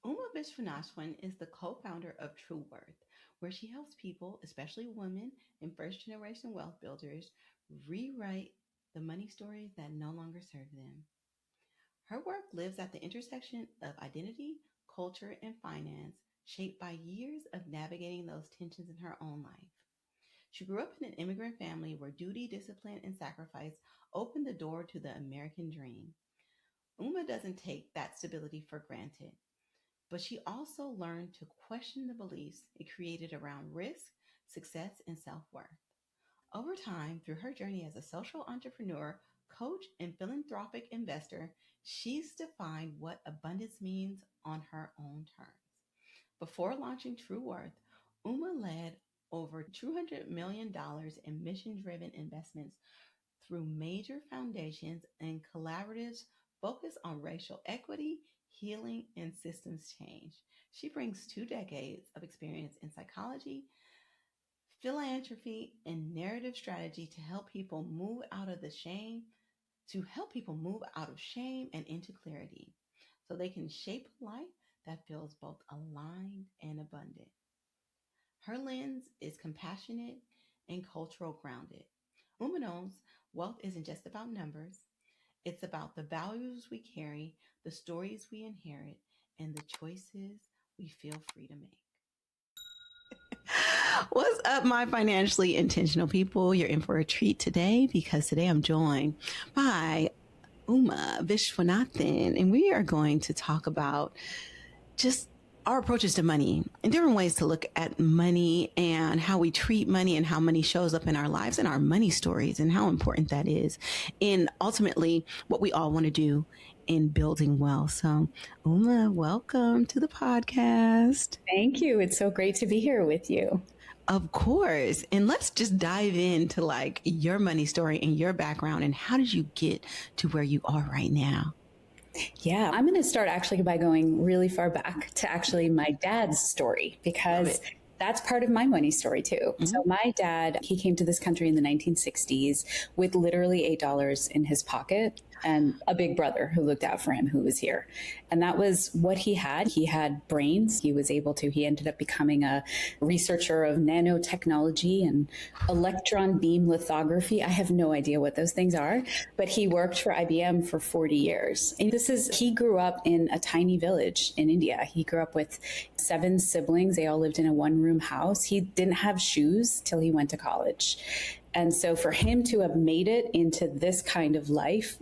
Uma Viswanathan is the co-founder of TruWorth, where she helps people, especially women and first-generation wealth builders, rewrite the money stories that no longer serve them. Her work lives at the intersection of identity, culture, and finance, shaped by years of navigating those tensions in her own life. She grew up in an immigrant family where duty, discipline, and sacrifice opened the door to the American dream. Uma doesn't take that stability for granted, but she also learned to question the beliefs it created around risk, success, and self worth. Over time, through her journey as a social entrepreneur, coach, and philanthropic investor, she's defined what abundance means on her own terms. Before launching TrueWorth, Uma led over $200 million in mission driven investments through major foundations and collaboratives focused on racial equity, healing, and systems change. She brings 2 decades of experience in psychology, philanthropy, and narrative strategy to help people move out of shame and into clarity so they can shape a life that feels both aligned and abundant. Her lens is compassionate and cultural grounded. Uma knows wealth isn't just about numbers, it's about the values we carry, the stories we inherit, and the choices we feel free to make. What's up, my financially intentional people? You're in for a treat today because today I'm joined by Uma Viswanathan, and we are going to talk about just our approaches to money and different ways to look at money and how we treat money and how money shows up in our lives and our money stories and how important that is in ultimately what we all want to do in building wealth. So, Uma, welcome to the podcast. Thank you. It's so great to be here with you. Of course. And let's just dive into like your money story and your background and how did you get to where you are right now? Yeah, I'm going to start actually by going really far back to actually my dad's story because that's part of my money story too. Mm-hmm. So my dad, he came to this country in the 1960s with literally $8 in his pocket and a big brother who looked out for him who was here. And that was what he had. He had brains. He ended up becoming a researcher of nanotechnology and electron beam lithography. I have no idea what those things are, but he worked for IBM for 40 years. And he grew up in a tiny village in India. He grew up with 7 siblings. They all lived in a one-room house. He didn't have shoes till he went to college. And so for him to have made it into this kind of life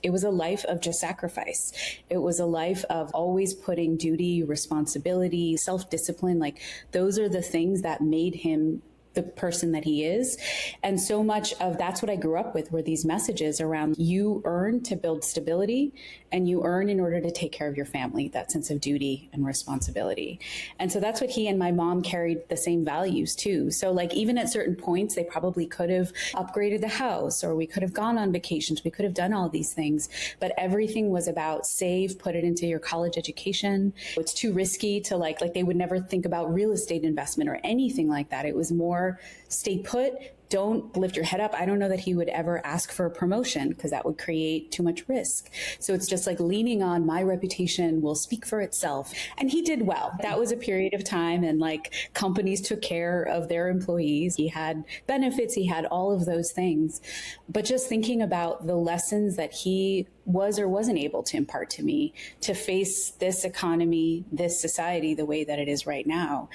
it was a life of just sacrifice. It was a life of always putting duty, responsibility, self-discipline. Like those are the things that made him the person that he is. And so much of that's what I grew up with were these messages around you earn to build stability and you earn in order to take care of your family, that sense of duty and responsibility. And so that's what he and my mom carried the same values too. So like even at certain points, they probably could have upgraded the house or we could have gone on vacations. We could have done all these things, but everything was about save, put it into your college education. It's too risky to like they would never think about real estate investment or anything like that. It was more stay put, don't lift your head up. I don't know that he would ever ask for a promotion because that would create too much risk. So it's just like leaning on my reputation will speak for itself. And he did well. That was a period of time and like companies took care of their employees. He had benefits. He had all of those things. But just thinking about the lessons that he was or wasn't able to impart to me to face this economy, this society, the way that it is right now,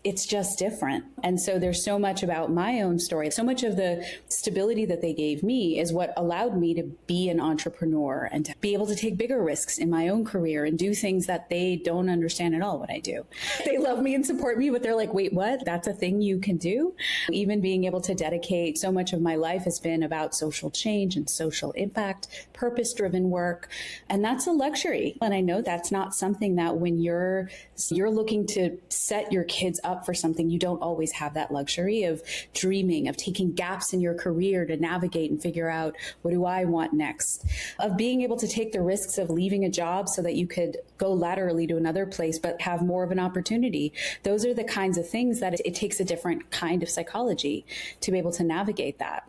it's just different. And so there's so much about my own story. So much of the stability that they gave me is what allowed me to be an entrepreneur and to be able to take bigger risks in my own career and do things that they don't understand at all what I do. They love me and support me, but they're like, wait, what? That's a thing you can do? Even being able to dedicate so much of my life has been about social change and social impact, purpose-driven work. And that's a luxury. And I know that's not something that when you're looking to set your kids up for something, you don't always have that luxury of dreaming, of taking gaps in your career to navigate and figure out, what do I want next? Of being able to take the risks of leaving a job so that you could go laterally to another place, but have more of an opportunity. Those are the kinds of things that it takes a different kind of psychology to be able to navigate that.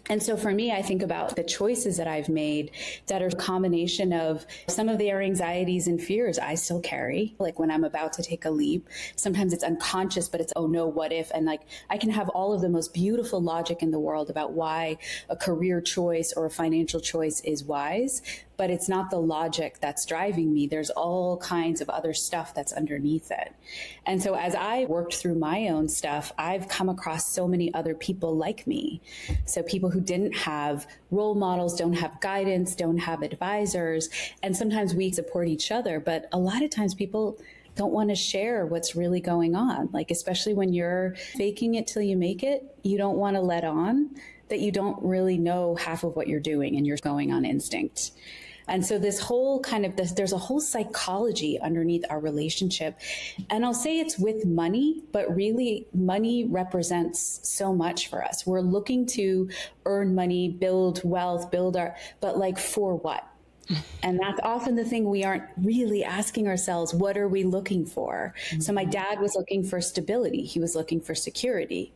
And so for me, I think about the choices that I've made that are a combination of some of their anxieties and fears I still carry. Like when I'm about to take a leap, sometimes it's unconscious, but it's, oh no, what if? And like I can have all of the most beautiful logic in the world about why a career choice or a financial choice is wise, but it's not the logic that's driving me. There's all kinds of other stuff that's underneath it. And so as I worked through my own stuff, I've come across so many other people like me. So people who didn't have role models, don't have guidance, don't have advisors. And sometimes we support each other, but a lot of times people don't want to share what's really going on. Like, especially when you're faking it till you make it, you don't want to let on that you don't really know half of what you're doing and you're going on instinct. And so this whole there's a whole psychology underneath our relationship. And I'll say it's with money, but really money represents so much for us. We're looking to earn money, build wealth, but like for what? And that's often the thing we aren't really asking ourselves, what are we looking for? Mm-hmm. So my dad was looking for stability. He was looking for security.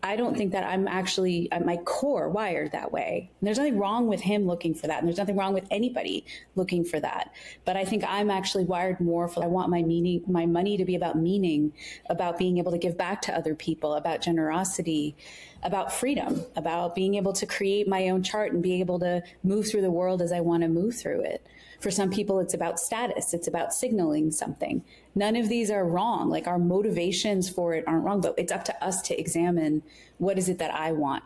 I don't think that I'm actually at my core wired that way. And there's nothing wrong with him looking for that. And there's nothing wrong with anybody looking for that. But I think I'm actually wired more for, I want my money to be about meaning, about being able to give back to other people, about generosity, about freedom, about being able to create my own chart and being able to move through the world as I want to move through it. For some people, it's about status. It's about signaling something. None of these are wrong. Like our motivations for it aren't wrong, but it's up to us to examine what is it that I want.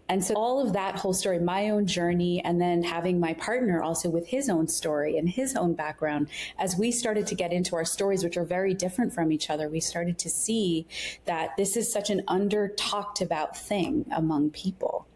And so all of that whole story, my own journey, and then having my partner also with his own story and his own background, as we started to get into our stories, which are very different from each other, we started to see that this is such an under talked about thing among people.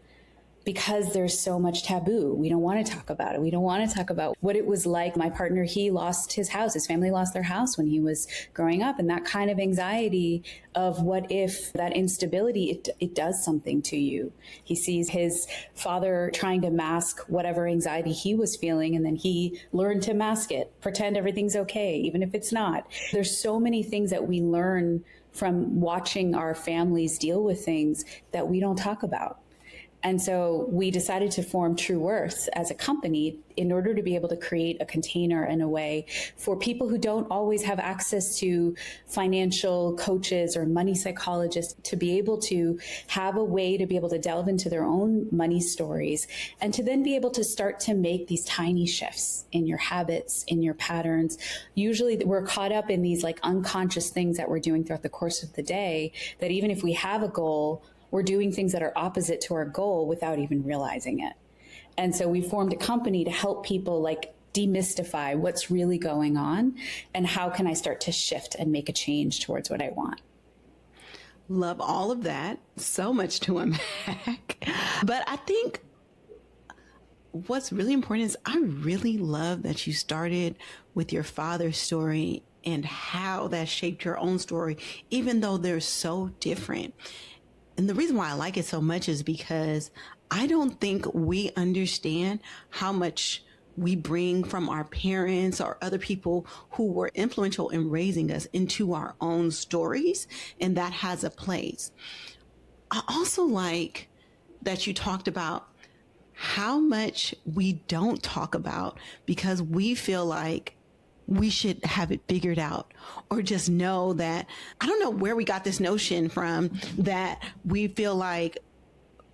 Because there's so much taboo. We don't want to talk about it. We don't want to talk about what it was like. My partner, he lost his house. His family lost their house when he was growing up. And that kind of anxiety of what if that instability, it does something to you. He sees his father trying to mask whatever anxiety he was feeling. And then he learned to mask it, pretend everything's okay, even if it's not. There's so many things that we learn from watching our families deal with things that we don't talk about. And so we decided to form TruWorth as a company in order to be able to create a container in a way for people who don't always have access to financial coaches or money psychologists to be able to have a way to be able to delve into their own money stories and to then be able to start to make these tiny shifts in your habits, in your patterns. Usually we're caught up in these like unconscious things that we're doing throughout the course of the day that even if we have a goal, we're doing things that are opposite to our goal without even realizing it. And so we formed a company to help people like demystify what's really going on and how can I start to shift and make a change towards what I want. Love all of that. So much to unpack. But I think what's really important is I really love that you started with your father's story and how that shaped your own story, even though they're so different. And the reason why I like it so much is because I don't think we understand how much we bring from our parents or other people who were influential in raising us into our own stories. And that has a place. I also like that you talked about how much we don't talk about because we feel like we should have it figured out or just know that, I don't know where we got this notion from that we feel like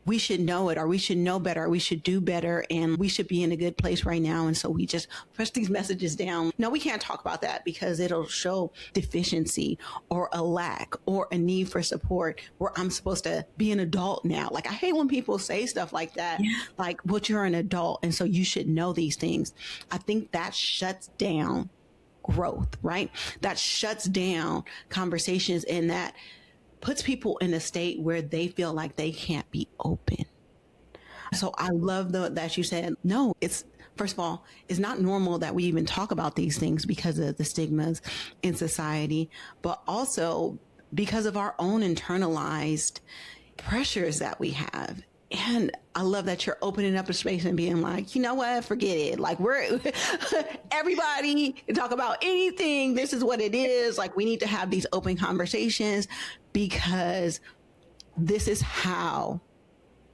we should know it or we should know better or we should do better and we should be in a good place right now. And so we just push these messages down. No, we can't talk about that because it'll show deficiency or a lack or a need for support where I'm supposed to be an adult now. Like I hate when people say stuff like that, like, well, you're an adult and so you should know these things. I think that shuts down growth, right? That shuts down conversations and that puts people in a state where they feel like they can't be open. So I love that you said, no, it's, first of all, it's not normal that we even talk about these things because of the stigmas in society, but also because of our own internalized pressures that we have. And I love that you're opening up a space and being like, you know what, forget it. Like we're, everybody can talk about anything. This is what it is. Like we need to have these open conversations because this is how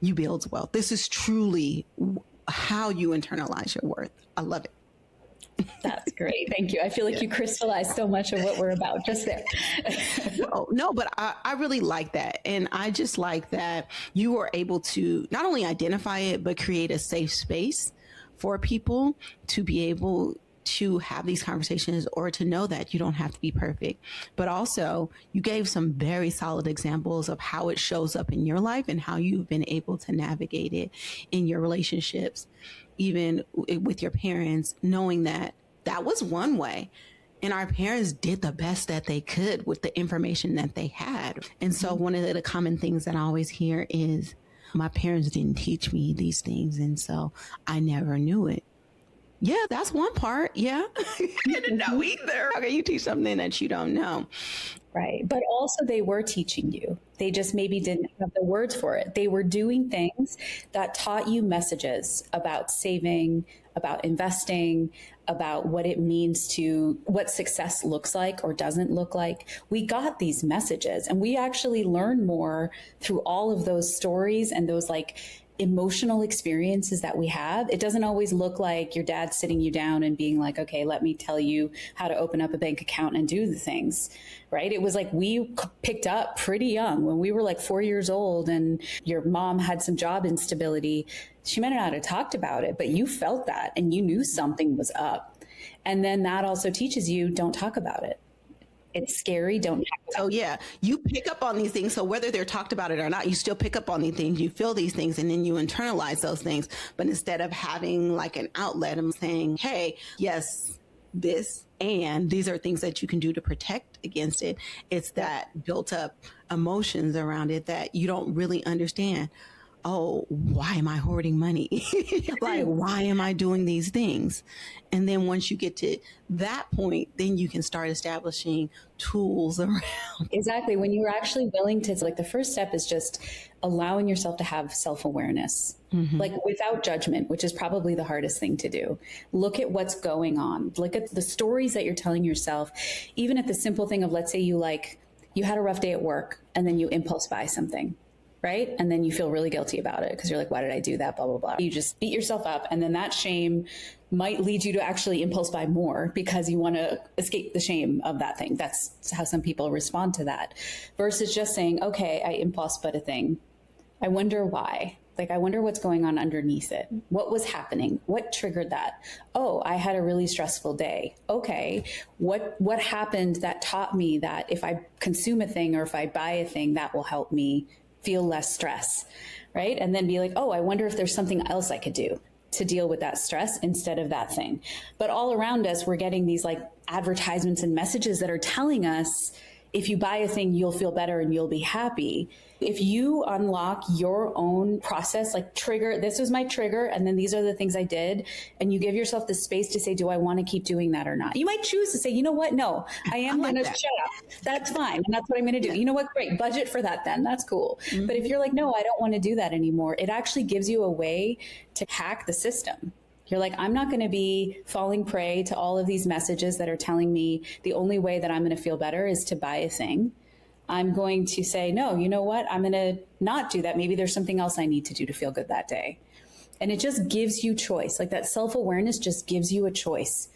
you build wealth. This is truly how you internalize your worth. I love it. That's great. Thank you. I feel like you crystallized so much of what we're about just there. No, but I really like that. And I just like that you were able to not only identify it, but create a safe space for people to be able to have these conversations, or to know that you don't have to be perfect. But also, you gave some very solid examples of how it shows up in your life and how you've been able to navigate it in your relationships, even with your parents, knowing that that was one way. And our parents did the best that they could with the information that they had. And so one of the common things that I always hear is, my parents didn't teach me these things, and so I never knew it. Yeah, that's one part. Yeah. I didn't know either. Okay, you teach something that you don't know. Right. But also, they were teaching you. They just maybe didn't have the words for it. They were doing things that taught you messages about saving, about investing, about what it means to, what success looks like or doesn't look like. We got these messages, and we actually learn more through all of those stories and those like emotional experiences that we have. It doesn't always look like your dad sitting you down and being like, okay, let me tell you how to open up a bank account and do the things, right? It was like we picked up pretty young when we were like 4 years old, and your mom had some job instability. She might not have talked about it, but you felt that and you knew something was up. And then that also teaches you, don't talk about it. It's scary. Don't talk about it. So yeah, you pick up on these things. So whether they're talked about it or not, you still pick up on these things, you feel these things, and then you internalize those things. But instead of having like an outlet and saying, hey, yes, this, and these are things that you can do to protect against it, it's that built up emotions around it that you don't really understand. Oh, why am I hoarding money? Like, why am I doing these things? And then once you get to that point, then you can start establishing tools around. Exactly. When you're actually willing to, like, the first step is just allowing yourself to have self-awareness, like without judgment, which is probably the hardest thing to do. Look at what's going on. Look at the stories that you're telling yourself, even at the simple thing of, let's say you had a rough day at work and then you impulse buy something. Right? And then you feel really guilty about it because you're like, why did I do that? Blah, blah, blah. You just beat yourself up. And then that shame might lead you to actually impulse buy more because you want to escape the shame of that thing. That's how some people respond to that. Versus just saying, okay, I impulse bought a thing. I wonder why. Like, I wonder what's going on underneath it. What was happening? What triggered that? Oh, I had a really stressful day. Okay. What happened that taught me that if I consume a thing or if I buy a thing, that will help me feel less stress, right? And then be like, oh, I wonder if there's something else I could do to deal with that stress instead of that thing. But all around us, we're getting these like advertisements and messages that are telling us, if you buy a thing, you'll feel better and you'll be happy. If you unlock your own process, like trigger, this was my trigger, and then these are the things I did, and you give yourself the space to say, do I want to keep doing that or not? You might choose to say, you know what? No, I am going to shut up. That's fine. And that's what I'm going to do. You know what? Great. Budget for that then. That's cool. But if you're like, no, I don't want to do that anymore, it actually gives you a way to hack the system. You're like, I'm not going to be falling prey to all of these messages that are telling me the only way that I'm going to feel better is to buy a thing. I'm going to say, no, you know what? I'm going to not do that. Maybe there's something else I need to do to feel good that day. And it just gives you choice. Like that self-awareness just gives you a choice.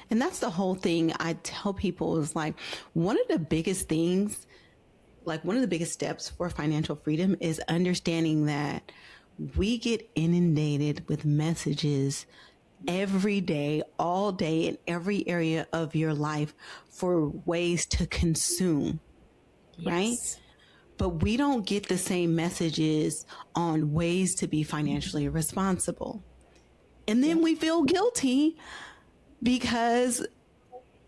And that's the whole thing I tell people is like, one of the biggest things, like one of the biggest steps for financial freedom is understanding that we get inundated with messages every day, all day, in every area of your life for ways to consume, right? But we don't get the same messages on ways to be financially responsible. And then we feel guilty because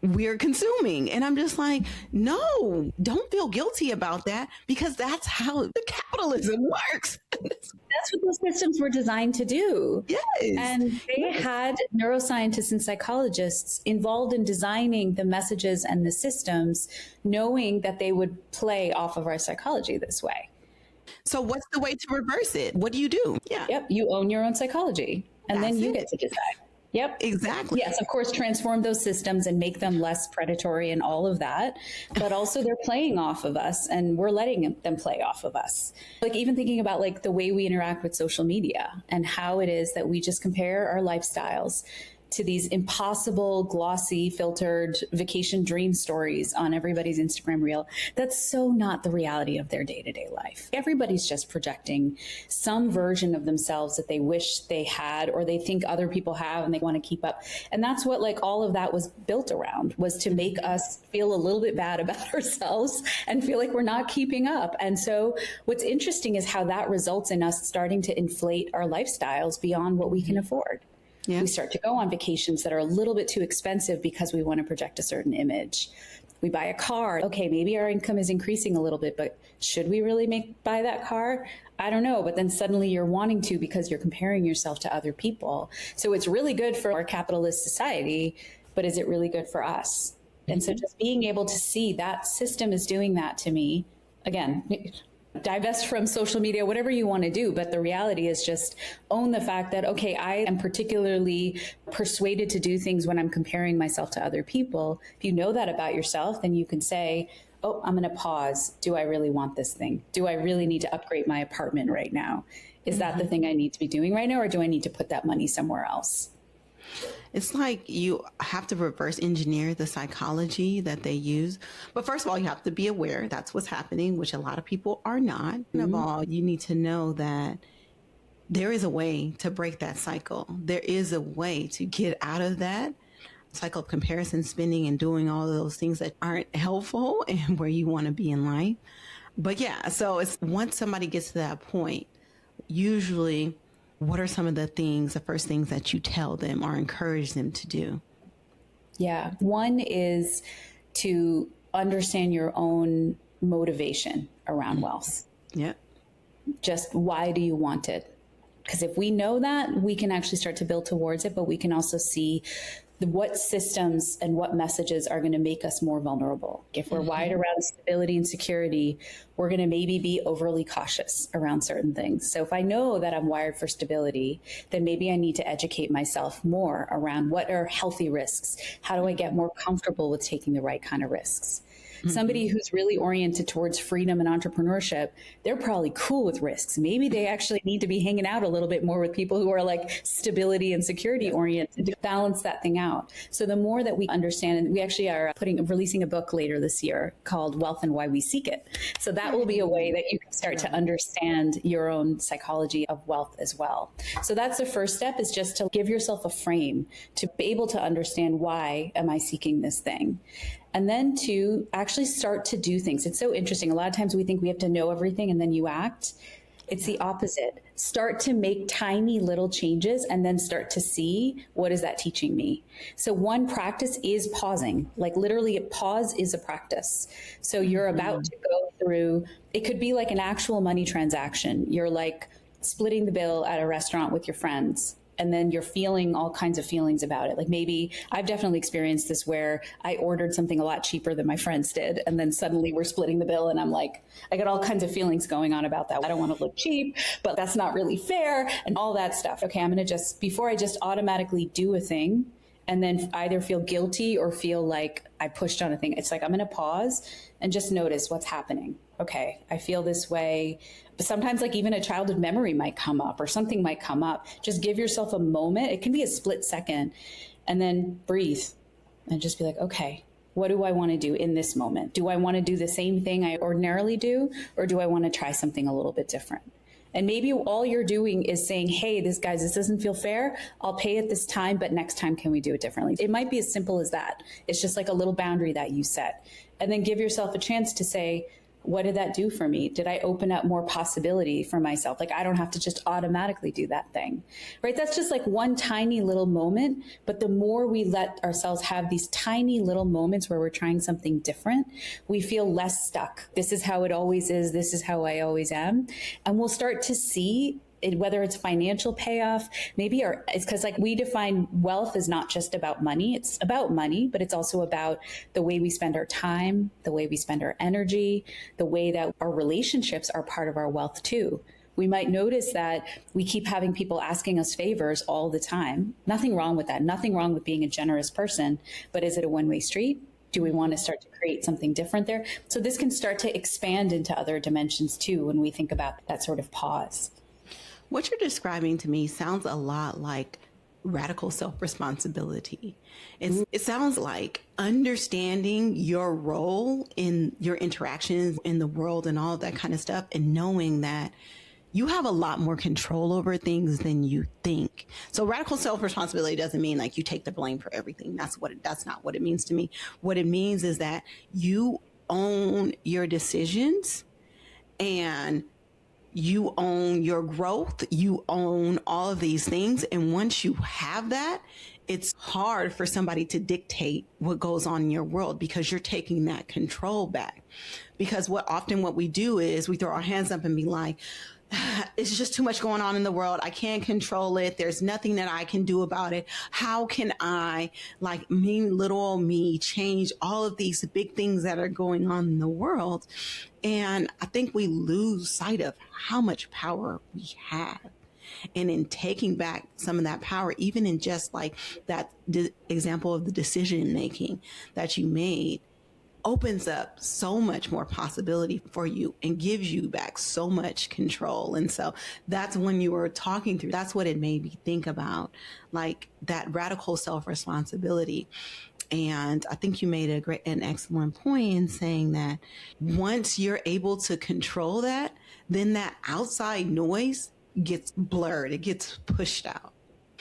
we're consuming. And I'm just like, no, don't feel guilty about that because that's how the capitalism works. That's what those systems were designed to do. Yes. And they had neuroscientists and psychologists involved in designing the messages and the systems, knowing that they would play off of our psychology this way. So what's the way to reverse it? What do you do? Yeah. Yep. You own your own psychology. And then you get to decide. Yep. Exactly. Yes, of course, transform those systems and make them less predatory and all of that. But also they're playing off of us and we're letting them play off of us. Like even thinking about like the way we interact with social media and how it is that we just compare our lifestyles to these impossible, glossy, filtered vacation dream stories on everybody's Instagram reel. That's so not the reality of their day-to-day life. Everybody's just projecting some version of themselves that they wish they had or they think other people have and they want to keep up. And that's what like all of that was built around, was to make us feel a little bit bad about ourselves and feel like we're not keeping up. And so what's interesting is how that results in us starting to inflate our lifestyles beyond what we can afford. Yeah. We start to go on vacations that are a little bit too expensive because we want to project a certain image. We buy a car. Okay, maybe our income is increasing a little bit, but should we really buy that car? I don't know. But then suddenly you're wanting to because you're comparing yourself to other people. So it's really good for our capitalist society, but is it really good for us? And so just being able to see that system is doing that to me, again, divest from social media, whatever you want to do. But the reality is just own the fact that, okay, I am particularly persuaded to do things when I'm comparing myself to other people. If you know that about yourself, then you can say, oh, I'm going to pause. Do I really want this thing? Do I really need to upgrade my apartment right now? Is that the thing I need to be doing right now? Or do I need to put that money somewhere else? It's like you have to reverse engineer the psychology that they use. But first of all, you have to be aware that's what's happening, which a lot of people are not. Mm-hmm. Of all, you need to know that there is a way to break that cycle. There is a way to get out of that cycle of comparison, spending, and doing all of those things that aren't helpful and where you want to be in life. But yeah, so it's once somebody gets to that point, usually what are some of the first things that you tell them or encourage them to do? Yeah. One is to understand your own motivation around wealth. Yep. Just why do you want it? Because if we know that, we can actually start to build towards it, but we can also see what systems and what messages are going to make us more vulnerable. If we're wired around stability and security, we're going to maybe be overly cautious around certain things. So if I know that I'm wired for stability, then maybe I need to educate myself more around what are healthy risks? How do I get more comfortable with taking the right kind of risks? Somebody who's really oriented towards freedom and entrepreneurship, they're probably cool with risks. Maybe they actually need to be hanging out a little bit more with people who are like stability and security oriented to balance that thing out. So the more that we understand, and we actually are releasing a book later this year called Wealth and Why We Seek It. So that will be a way that you can start to understand your own psychology of wealth as well. So that's the first step, is just to give yourself a frame to be able to understand, why am I seeking this thing? And then to actually start to do things. It's so interesting. A lot of times we think we have to know everything and then you act. It's the opposite. Start to make tiny little changes and then start to see, what is that teaching me? So one practice is pausing. Like literally, a pause is a practice. So you're about to go through, it could be like an actual money transaction. You're like splitting the bill at a restaurant with your friends. And then you're feeling all kinds of feelings about it. Like maybe I've definitely experienced this where I ordered something a lot cheaper than my friends did. And then suddenly we're splitting the bill and I'm like, I got all kinds of feelings going on about that. I don't want to look cheap, but that's not really fair and all that stuff. Okay, I'm going to before I just automatically do a thing and then either feel guilty or feel like I pushed on a thing, it's like I'm going to pause and just notice what's happening. Okay, I feel this way. But sometimes like even a childhood memory might come up or something might come up. Just give yourself a moment. It can be a split second and then breathe and just be like, okay, what do I want to do in this moment? Do I want to do the same thing I ordinarily do? Or do I want to try something a little bit different? And maybe all you're doing is saying, hey, this doesn't feel fair. I'll pay it this time, but next time, can we do it differently? It might be as simple as that. It's just like a little boundary that you set. And then give yourself a chance to say, what did that do for me? Did I open up more possibility for myself? Like I don't have to just automatically do that thing, right? That's just like one tiny little moment. But the more we let ourselves have these tiny little moments where we're trying something different, we feel less stuck. This is how it always is. This is how I always am. And we'll start to see whether it's financial payoff, it's because like we define wealth as not just about money. It's about money, but it's also about the way we spend our time, the way we spend our energy, the way that our relationships are part of our wealth too. We might notice that we keep having people asking us favors all the time. Nothing wrong with that. Nothing wrong with being a generous person. But is it a one-way street? Do we want to start to create something different there? So this can start to expand into other dimensions too when we think about that sort of pause. What you're describing to me sounds a lot like radical self-responsibility. It sounds like understanding your role in your interactions in the world and all of that kind of stuff, and knowing that you have a lot more control over things than you think. So radical self-responsibility doesn't mean like you take the blame for everything. That's not what it means to me. What it means is that you own your decisions, and you own your growth, you own all of these things. And once you have that, it's hard for somebody to dictate what goes on in your world, because you're taking that control back. Because what we do is we throw our hands up and be like, it's just too much going on in the world. I can't control it. There's nothing that I can do about it. How can I, like me, little old me, change all of these big things that are going on in the world? And I think we lose sight of how much power we have. And in taking back some of that power, even in just like that example of the decision making that you made, opens up so much more possibility for you and gives you back so much control. And so that's when you were talking through, that's what it made me think about, like that radical self-responsibility. And I think you made an excellent point in saying that once you're able to control that, then that outside noise gets blurred. It gets pushed out.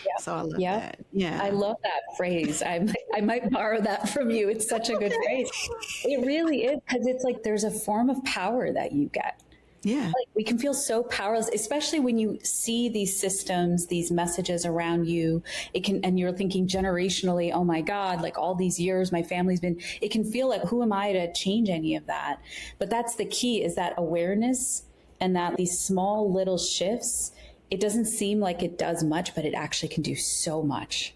Yeah. So I love that. Yeah. I love that phrase. I might borrow that from you. It's such a good phrase. It really is, because it's like there's a form of power that you get. Yeah. Like we can feel so powerless, especially when you see these systems, these messages around you. And you're thinking generationally, oh my God, like all these years my family's been, it can feel like, who am I to change any of that? But that's the key, is that awareness, and that these small little shifts, it doesn't seem like it does much, but it actually can do so much.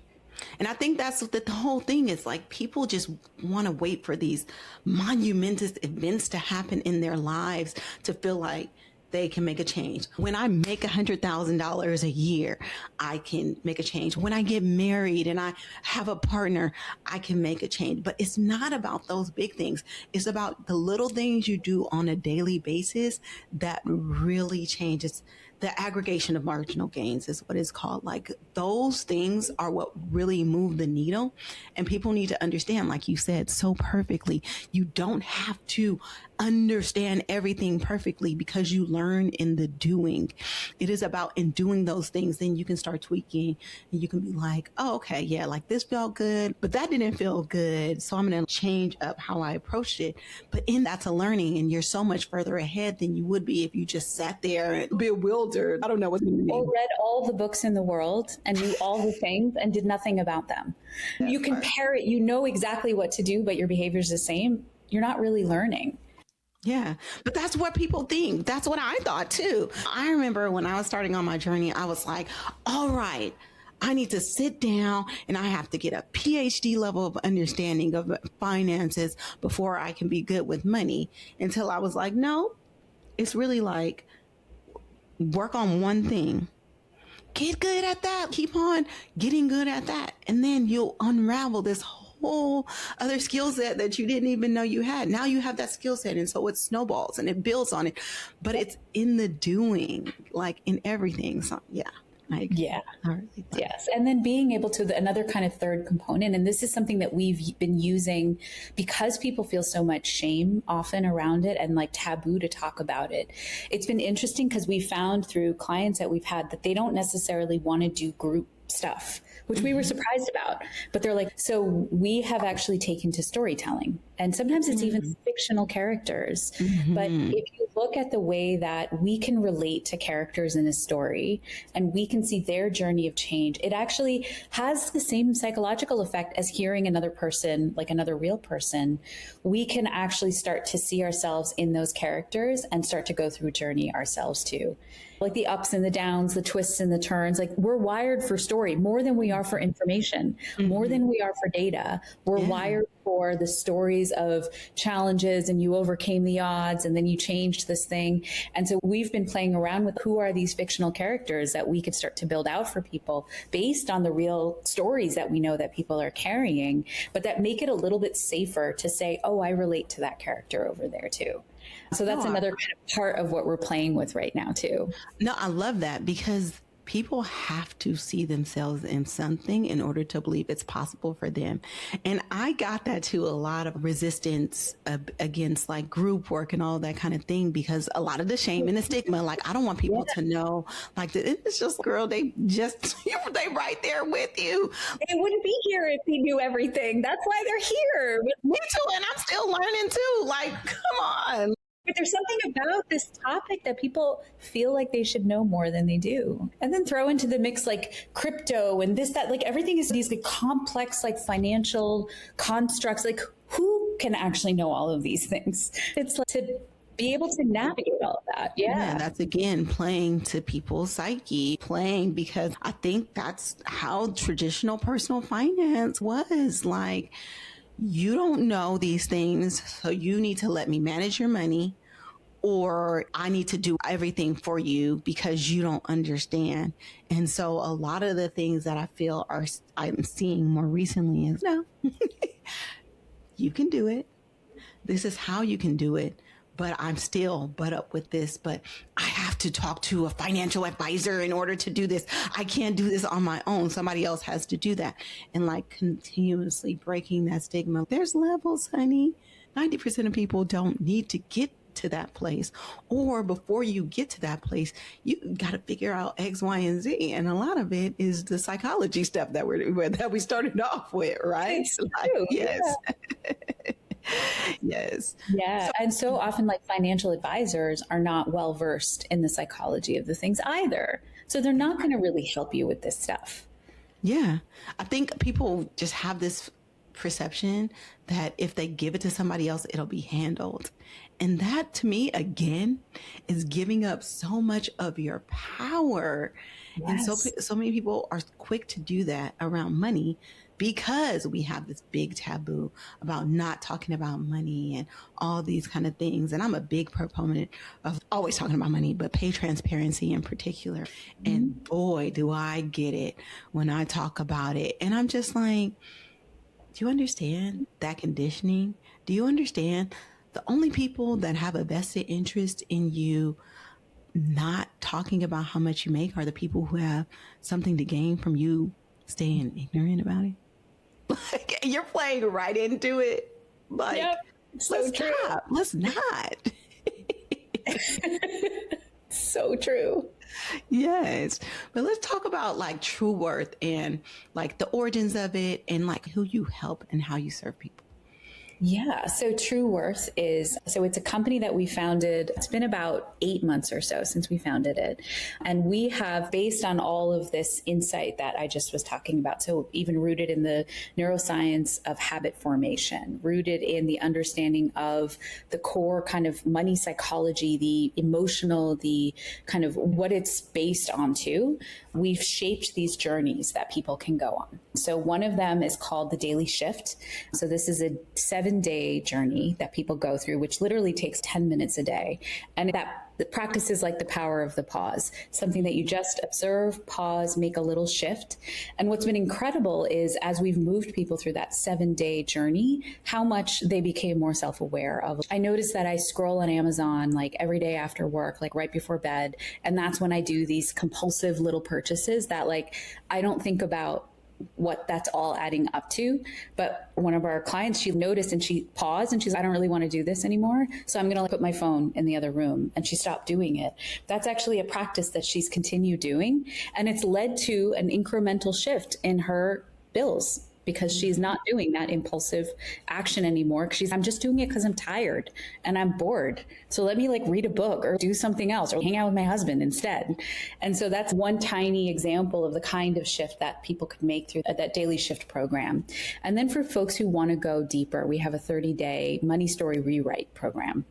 And I think that's what the whole thing is. Like, people just want to wait for these monumentous events to happen in their lives to feel like they can make a change. When I make $100,000 a year, I can make a change. When I get married and I have a partner, I can make a change. But it's not about those big things. It's about the little things you do on a daily basis that really changes. The aggregation of marginal gains is what it's called. Like, those things are what really move the needle. And people need to understand, like you said so perfectly, you don't have to understand everything perfectly, because you learn in the doing. It is about in doing those things, then you can start tweaking, and you can be like, oh, okay, yeah, like this felt good, but that didn't feel good. So I'm going to change up how I approached it. But that's a learning, and you're so much further ahead than you would be if you just sat there and bewildered. I don't know what to mean. Or read all the books in the world and knew all the things and did nothing about them. You compare it, you know exactly what to do, but your behavior is the same. You're not really learning. Yeah, but that's what people think. That's what I thought too. I remember when I was starting on my journey, I was like, all right, I need to sit down and I have to get a PhD level of understanding of finances before I can be good with money. Until I was like, no, it's really like, work on one thing. Get good at that. Keep on getting good at that. And then you'll unravel this whole other skill set that you didn't even know you had. Now you have that skill set. And so it snowballs and it builds on it. But it's in the doing, like in everything. So yeah. Yeah. Yes. And then being able to, another kind of third component, and this is something that we've been using because people feel so much shame often around it and like taboo to talk about it. It's been interesting because we found through clients that we've had that they don't necessarily want to do group stuff, which we were surprised about. But they're like, so we have actually taken to storytelling. And sometimes it's even fictional characters. But if you look at the way that we can relate to characters in a story and we can see their journey of change, it actually has the same psychological effect as hearing another person, like another real person. We can actually start to see ourselves in those characters and start to go through a journey ourselves too. Like the ups and the downs, the twists and the turns. Like, we're wired for story more than we are for information, more than we are for data. We're wired for the stories of challenges and you overcame the odds and then you changed this thing. And so we've been playing around with who are these fictional characters that we could start to build out for people based on the real stories that we know that people are carrying, but that make it a little bit safer to say, oh, I relate to that character over there too. So that's another kind of part of what we're playing with right now too. No, I love that, because people have to see themselves in something in order to believe it's possible for them. And I got that to a lot of resistance against like group work and all that kind of thing, because a lot of the shame and the stigma, like, I don't want people to know, like, it's just, girl, they right there with you. They wouldn't be here if they knew everything. That's why they're here. Me too. And I'm still learning too. Like, come on. But there's something about this topic that people feel like they should know more than they do. And then throw into the mix like crypto and this, that, like everything is these like complex, like financial constructs. Like who can actually know all of these things? It's like to be able to navigate all of that. Yeah. That's again playing to people's psyche, playing, because I think that's how traditional personal finance was. Like, you don't know these things, so you need to let me manage your money, or I need to do everything for you because you don't understand. And so a lot of the things that I feel I'm seeing more recently is, no, you can do it. This is how you can do it. But I'm still butt up with this, but I have to talk to a financial advisor in order to do this. I can't do this on my own. Somebody else has to do that. And like continuously breaking that stigma. There's levels, honey. 90% of people don't need to get to that place. Or before you get to that place, you got to figure out X, Y, and Z. And a lot of it is the psychology stuff that we started off with, right? It's true. Yes. Yeah. Yes. Yeah. And so often, like, financial advisors are not well versed in the psychology of the things either. So they're not going to really help you with this stuff. Yeah. I think people just have this perception that if they give it to somebody else, it'll be handled. And that, to me, again, is giving up so much of your power. Yes. And so many people are quick to do that around money, because we have this big taboo about not talking about money and all these kind of things. And I'm a big proponent of always talking about money, but pay transparency in particular. Mm-hmm. And boy, do I get it when I talk about it. And I'm just like, do you understand that conditioning? Do you understand the only people that have a vested interest in you not talking about how much you make are the people who have something to gain from you staying ignorant about it? Like, you're playing right into it. Like, yep, so let's true. Let's not. So true. Yes. But let's talk about like TruWorth and like the origins of it and like who you help and how you serve people. Yeah. So TruWorth it's a company that we founded. It's been about 8 months or so since we founded it. And we have, based on all of this insight that I just was talking about, so even rooted in the neuroscience of habit formation, rooted in the understanding of the core kind of money psychology, the emotional, the kind of what it's based onto, we've shaped these journeys that people can go on. So one of them is called the Daily Shift. So this is a 7-day journey that people go through, which literally takes 10 minutes a day. And the practice is like the power of the pause, something that you just observe, pause, make a little shift. And what's been incredible is as we've moved people through that 7-day journey, how much they became more self-aware of. I noticed that I scroll on Amazon like every day after work, like right before bed. And that's when I do these compulsive little purchases that like, I don't think about what that's all adding up to. But one of our clients, she noticed and she paused and she's like, I don't really want to do this anymore. So I'm going to put my phone in the other room. And she stopped doing it. That's actually a practice that she's continued doing. And it's led to an incremental shift in her bills, because she's not doing that impulsive action anymore. I'm just doing it because I'm tired and I'm bored. So let me like read a book or do something else or hang out with my husband instead. And so that's one tiny example of the kind of shift that people could make through that Daily Shift program. And then for folks who want to go deeper, we have a 30-day money story rewrite program.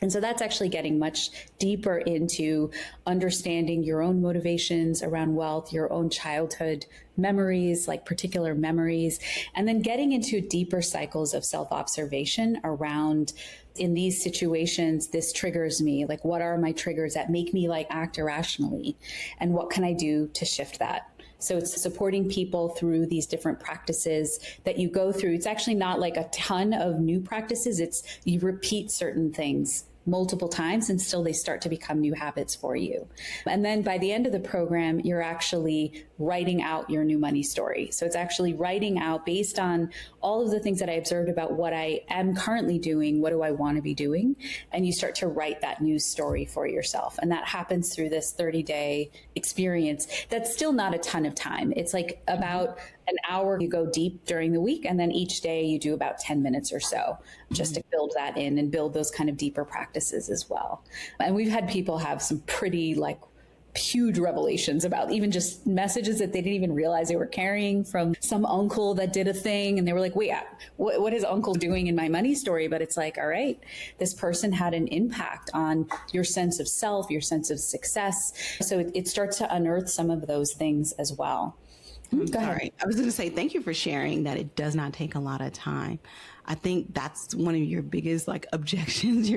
And so that's actually getting much deeper into understanding your own motivations around wealth, your own childhood memories, like particular memories, and then getting into deeper cycles of self-observation around, in these situations, this triggers me. Like, what are my triggers that make me like act irrationally? And what can I do to shift that? So it's supporting people through these different practices that you go through. It's actually not like a ton of new practices. It's you repeat certain things multiple times and still they start to become new habits for you. And then by the end of the program, you're actually writing out your new money story. So it's actually writing out based on all of the things that I observed about what I am currently doing, what do I want to be doing? And you start to write that new story for yourself. And that happens through this 30-day experience. That's still not a ton of time. It's like about an hour you go deep during the week, and then each day you do about 10 minutes or so just to build that in and build those kind of deeper practices as well. And we've had people have some pretty like huge revelations about even just messages that they didn't even realize they were carrying from some uncle that did a thing. And they were like, wait, what is uncle doing in my money story? But it's like, all right, this person had an impact on your sense of self, your sense of success. So it starts to unearth some of those things as well. Sorry. I was going to say, thank you for sharing that it does not take a lot of time. I think that's one of your biggest like objections.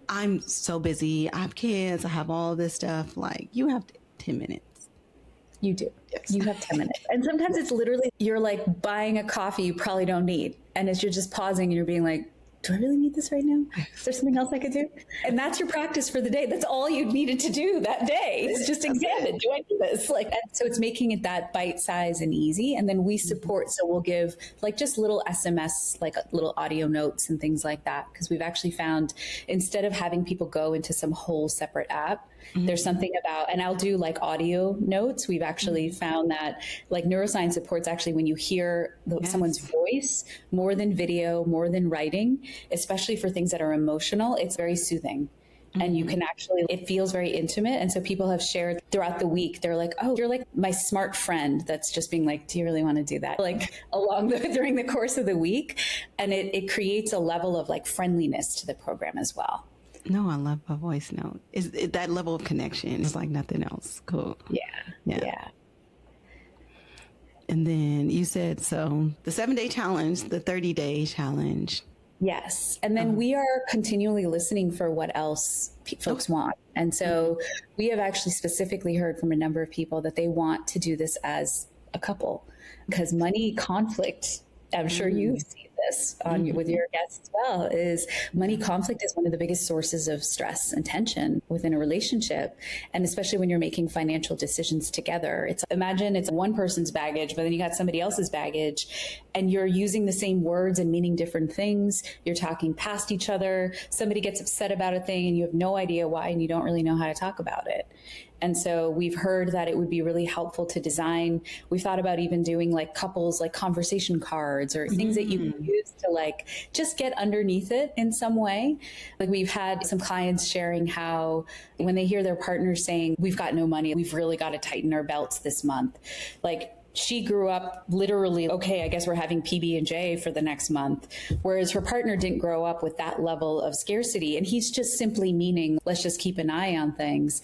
I'm so busy. I have kids. I have all this stuff. Like, you have 10 minutes. You do. Yes. You have 10 minutes. And sometimes it's literally, you're like buying a coffee you probably don't need. And as you're just pausing and you're being like, do I really need this right now? Is there something else I could do? And that's your practice for the day. That's all you needed to do that day. It's just examine, do I do this? Like, and so it's making it that bite size and easy. And then we support. So we'll give like just little SMS, like little audio notes and things like that. Because we've actually found instead of having people go into some whole separate app, there's something about, and I'll do like audio notes. We've actually found that like neuroscience supports actually when you hear someone's voice more than video, more than writing, especially for things that are emotional, it's very soothing. And you can actually, it feels very intimate. And so people have shared throughout the week, they're like, oh, you're like my smart friend that's just being like, do you really want to do that? Like during the course of the week. And it creates a level of like friendliness to the program as well. No, I love a voice note. That level of connection is like nothing else. Cool. Yeah. And then you said, so the 7-day challenge, the 30-day challenge. Yes. And then we are continually listening for what else folks want. And so we have actually specifically heard from a number of people that they want to do this as a couple because money conflict, I'm sure you've seen this with your guests as well, is money conflict is one of the biggest sources of stress and tension within a relationship. And especially when you're making financial decisions together, imagine it's one person's baggage, but then you got somebody else's baggage and you're using the same words and meaning different things. You're talking past each other. Somebody gets upset about a thing and you have no idea why, and you don't really know how to talk about it. And so we've heard that it would be really helpful to design. We thought about even doing like couples, like conversation cards or things that you can use to like just get underneath it in some way. Like we've had some clients sharing how when they hear their partner saying, we've got no money, we've really got to tighten our belts this month. Like she grew up literally, okay, I guess we're having PB&J for the next month. Whereas her partner didn't grow up with that level of scarcity. And he's just simply meaning, let's just keep an eye on things.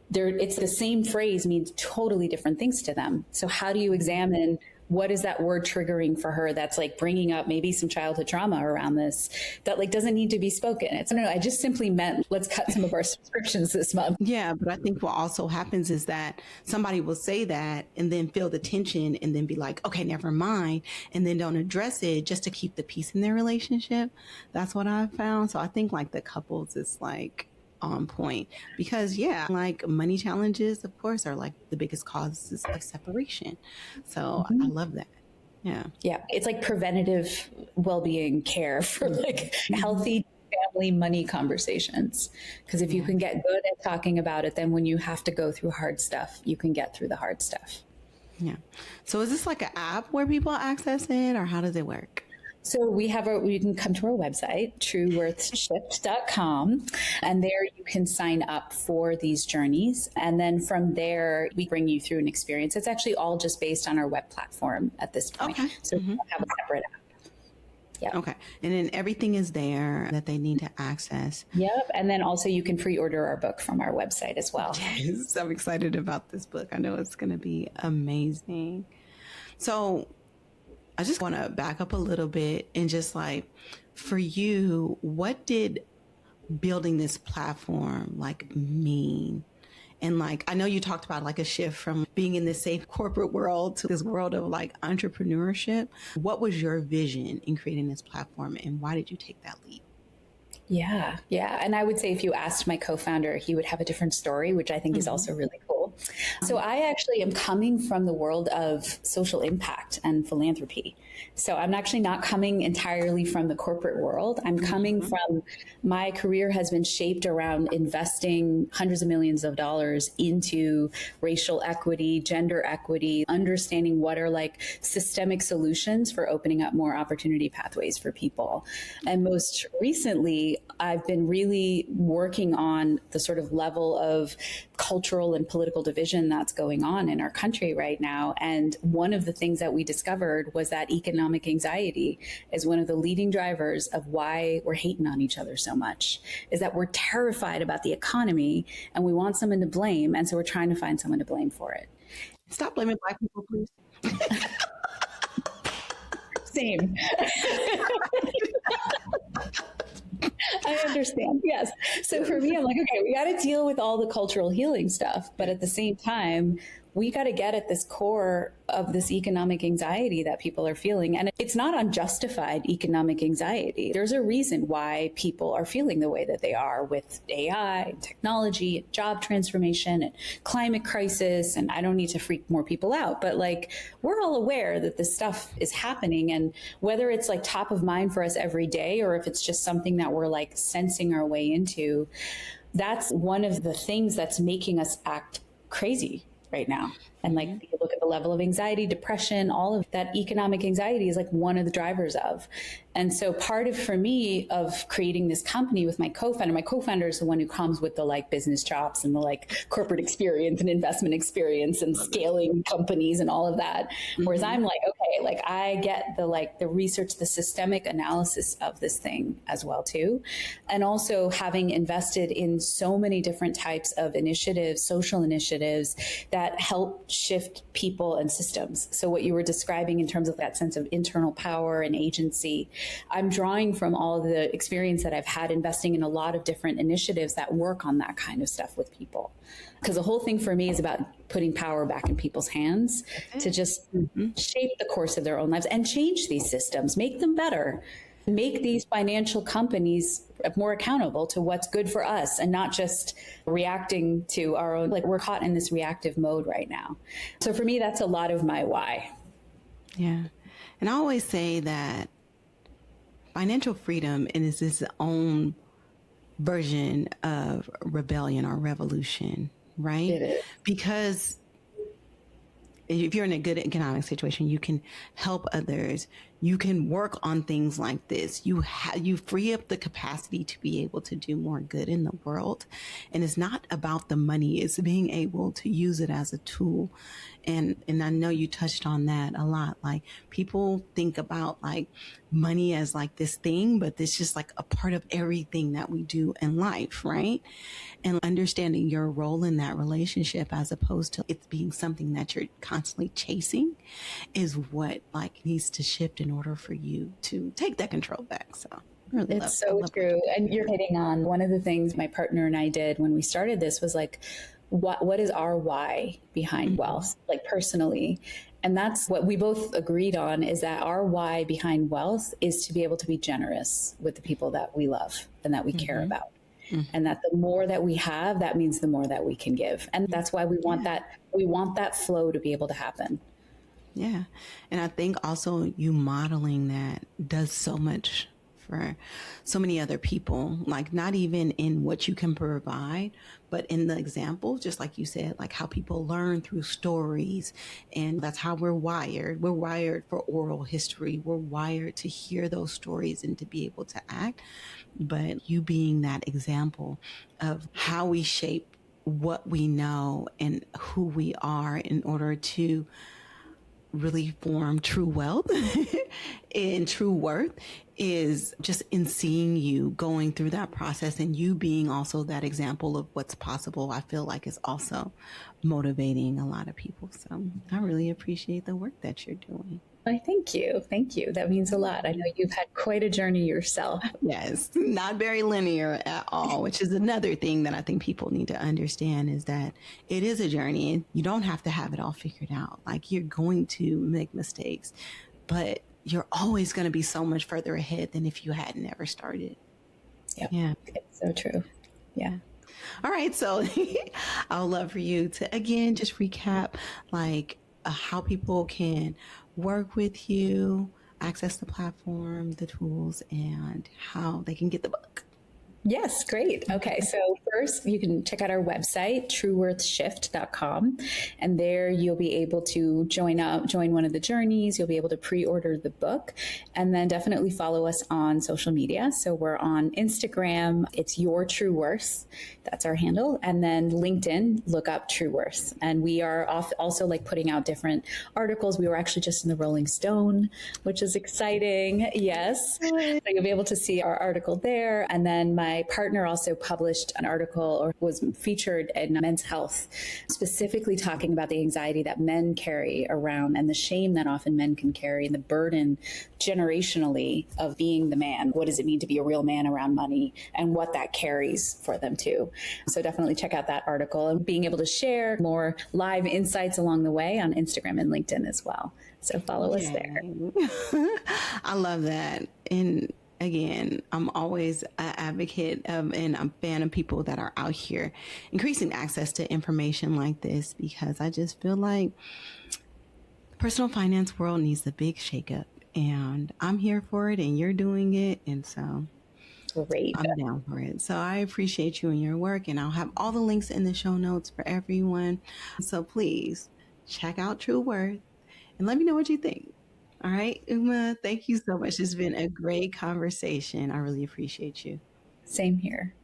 It's the same phrase means totally different things to them. So how do you examine what is that word triggering for her that's like bringing up maybe some childhood trauma around this that like doesn't need to be spoken? No, I just simply meant let's cut some of our subscriptions this month. Yeah, but I think what also happens is that somebody will say that and then feel the tension and then be like, okay, never mind, and then don't address it just to keep the peace in their relationship. That's what I've found. So I think like the couples is like on point because like money challenges of course are like the biggest causes of separation. So I love that. Yeah, it's like preventative well-being care for like healthy family money conversations, because if you can get good at talking about it, then when you have to go through hard stuff, you can get through the hard stuff. So is this like an app where people access it, or how does it work? So you can come to our website, TruWorthShift.com, and there you can sign up for these journeys. And then from there, we bring you through an experience. It's actually all just based on our web platform at this point. Okay. So we don't have a separate app. Yeah. Okay. And then everything is there that they need to access. Yep. And then also you can pre-order our book from our website as well. Yes, I'm excited about this book. I know it's going to be amazing. So I just want to back up a little bit and just like, for you, what did building this platform like mean? And like, I know you talked about like a shift from being in this safe corporate world to this world of like entrepreneurship. What was your vision in creating this platform and why did you take that leap? Yeah. Yeah. And I would say if you asked my co-founder, he would have a different story, which I think is also really cool. So I actually am coming from the world of social impact and philanthropy. So I'm actually not coming entirely from the corporate world. I'm coming from, my career has been shaped around investing hundreds of millions of dollars into racial equity, gender equity, understanding what are like systemic solutions for opening up more opportunity pathways for people. And most recently, I've been really working on the sort of level of cultural and political division that's going on in our country right now. And one of the things that we discovered was that economic anxiety is one of the leading drivers of why we're hating on each other so much, is that we're terrified about the economy and we want someone to blame. And so we're trying to find someone to blame for it. Stop blaming Black people, please. Same. I understand. Yes. So for me, I'm like, okay, we got to deal with all the cultural healing stuff. But at the same time, we got to get at this core of this economic anxiety that people are feeling. And it's not unjustified economic anxiety. There's a reason why people are feeling the way that they are with AI and technology and job transformation and climate crisis. And I don't need to freak more people out, but like, we're all aware that this stuff is happening. And whether it's like top of mind for us every day, or if it's just something that we're like sensing our way into, that's one of the things that's making us act crazy right now. And like, you look at the level of anxiety, depression, all of that economic anxiety is like one of the drivers of. And so part of, for me, of creating this company with my co-founder is the one who comes with the like business chops and the like corporate experience and investment experience and scaling companies and all of that. Whereas I'm like, okay, like I get the like the research, the systemic analysis of this thing as well too. And also having invested in so many different types of initiatives, social initiatives that help shift people and systems. So what you were describing in terms of that sense of internal power and agency, I'm drawing from all the experience that I've had investing in a lot of different initiatives that work on that kind of stuff with people. Because the whole thing for me is about putting power back in people's hands to just shape the course of their own lives and change these systems, make them better, make these financial companies more accountable to what's good for us and not just reacting to our own, like we're caught in this reactive mode right now. So for me, that's a lot of my why. Yeah. And I always say that financial freedom is its own version of rebellion or revolution, right? It is. Because if you're in a good economic situation, you can help others. You can work on things like this. You free up the capacity to be able to do more good in the world. And it's not about the money. It's being able to use it as a tool. And I know you touched on that a lot. Like people think about like money as like this thing, but it's just like a part of everything that we do in life, right? And understanding your role in that relationship as opposed to it being something that you're constantly chasing is what like needs to shift in order for you to take that control back. So really it's so true. And you're hitting on one of the things my partner and I did when we started this was like, what is our why behind wealth, like personally? And that's what we both agreed on, is that our why behind wealth is to be able to be generous with the people that we love and that we care about. And that the more that we have, that means the more that we can give. And that's why we want that flow to be able to happen. Yeah. And I think also you modeling that does so much for so many other people, like not even in what you can provide, but in the example, just like you said, like how people learn through stories. And that's how we're wired. We're wired for oral history. We're wired to hear those stories and to be able to act. But you being that example of how we shape what we know and who we are in order to really form true wealth and true worth is just in seeing you going through that process and you being also that example of what's possible. I feel like is also motivating a lot of people. So I really appreciate the work that you're doing. I thank you. Thank you. That means a lot. I know you've had quite a journey yourself. Yes, not very linear at all, which is another thing that I think people need to understand is that it is a journey and you don't have to have it all figured out. Like you're going to make mistakes, but you're always going to be so much further ahead than if you had never started. Yep. Yeah. It's so true. Yeah. All right. So I would love for you to, again, just recap like how people can work with you, access the platform, the tools, and how they can get the book. Yes, great. Okay, so first you can check out our website, truworthshift.com, and there you'll be able to join one of the journeys. You'll be able to pre-order the book, and then definitely follow us on social media. So we're on Instagram, it's Your True Worth. That's our handle. And then LinkedIn, look up TruWorth. And we are also like putting out different articles. We were actually just in the Rolling Stone, which is exciting. Yes. So you'll be able to see our article there. And then my partner also published an article or was featured in Men's Health, specifically talking about the anxiety that men carry around and the shame that often men can carry and the burden generationally of being the man. What does it mean to be a real man around money and what that carries for them too? So definitely check out that article and being able to share more live insights along the way on Instagram and LinkedIn as well. So follow us there. I love that. And again, I'm always an advocate of and I'm a fan of people that are out here increasing access to information like this because I just feel like the personal finance world needs a big shakeup. And I'm here for it and you're doing it. And so Great. I'm down for it. So I appreciate you and your work, and I'll have all the links in the show notes for everyone. So please check out True Worth and let me know what you think. All right, Uma, thank you so much. It's been a great conversation. I really appreciate you. Same here.